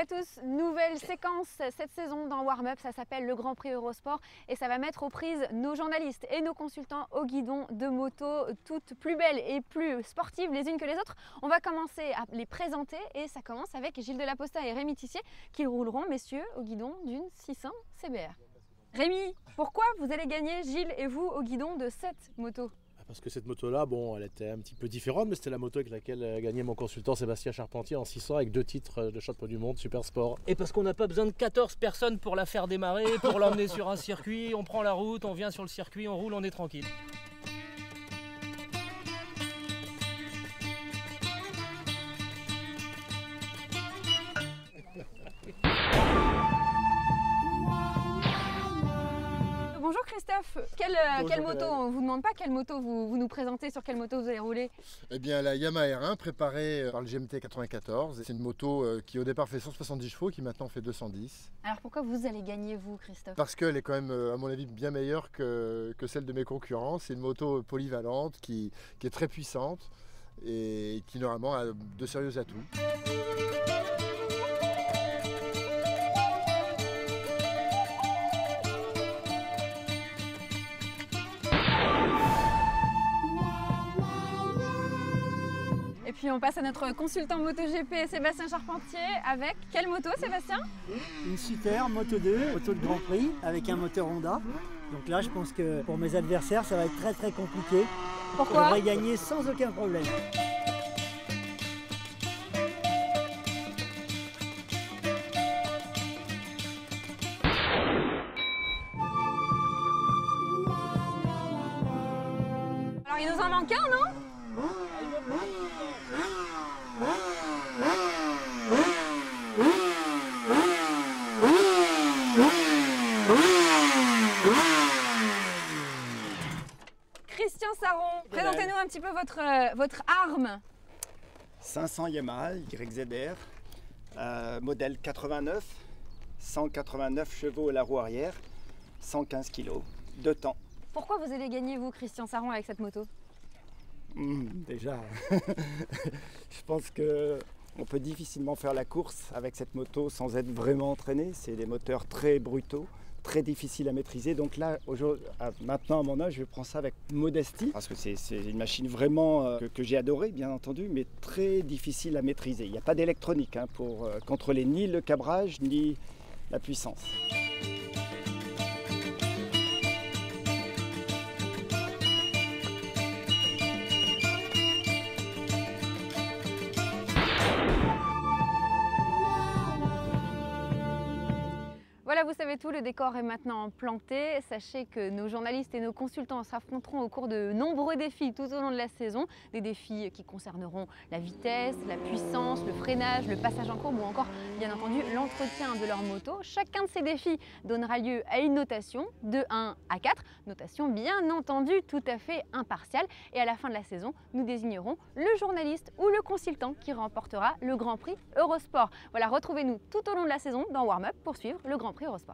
à tous, nouvelle séquence cette saison dans Warm Up, ça s'appelle le Grand Prix Eurosport et ça va mettre aux prises nos journalistes et nos consultants au guidon de motos toutes plus belles et plus sportives les unes que les autres. On va commencer à les présenter et ça commence avec Gilles Delaposta et Rémi Tissier qui rouleront, messieurs, au guidon d'une 600 CBR. Rémi, pourquoi vous allez gagner, Gilles et vous, au guidon de cette moto ? Parce que cette moto-là, bon, elle était un petit peu différente, mais c'était la moto avec laquelle gagnait mon consultant Sébastien Charpentier en 600 avec 2 titres de champion du monde, super sport. Et parce qu'on n'a pas besoin de 14 personnes pour la faire démarrer, pour l'emmener sur un circuit, on prend la route, on vient sur le circuit, on roule, on est tranquille. Bonjour Christophe, quelle moto, on ne vous demande pas quelle moto vous nous présentez, sur quelle moto vous allez rouler? Eh bien la Yamaha R1 préparée par le GMT 94. C'est une moto qui au départ fait 170 chevaux, qui maintenant fait 210. Alors pourquoi vous allez gagner vous Christophe? Parce qu'elle est quand même à mon avis bien meilleure que celle de mes concurrents. C'est une moto polyvalente qui est très puissante et qui normalement a de sérieux atouts. Et puis on passe à notre consultant MotoGP Sébastien Charpentier avec quelle moto Sébastien? Une super Moto 2, moto de Grand Prix avec un moteur Honda. Donc là je pense que pour mes adversaires ça va être très compliqué. Pourquoi? On va gagner sans aucun problème. Alors il nous en manque un, non? Christian Saron, présentez-nous un petit peu votre arme. 500 Yamaha YZR, modèle 89, 189 chevaux à la roue arrière, 115 kg, 2 temps. Pourquoi vous allez gagner vous Christian Saron avec cette moto? Déjà, je pense qu'on peut difficilement faire la course avec cette moto sans être vraiment entraîné. C'est des moteurs très brutaux, très difficiles à maîtriser. Donc là, maintenant à mon âge, je prends ça avec modestie. Parce que c'est une machine vraiment que j'ai adorée, bien entendu, mais très difficile à maîtriser. Il n'y a pas d'électronique pour contrôler ni le cabrage, ni la puissance. Voilà, vous savez tout, le décor est maintenant planté. Sachez que nos journalistes et nos consultants s'affronteront au cours de nombreux défis tout au long de la saison. Des défis qui concerneront la vitesse, la puissance, le freinage, le passage en courbe ou encore, bien entendu, l'entretien de leur moto. Chacun de ces défis donnera lieu à une notation de 1 à 4. Notation bien entendu tout à fait impartiale. Et à la fin de la saison, nous désignerons le journaliste ou le consultant qui remportera le Grand Prix Eurosport. Voilà, retrouvez-nous tout au long de la saison dans Warm Up pour suivre le Grand Prix Eurosport.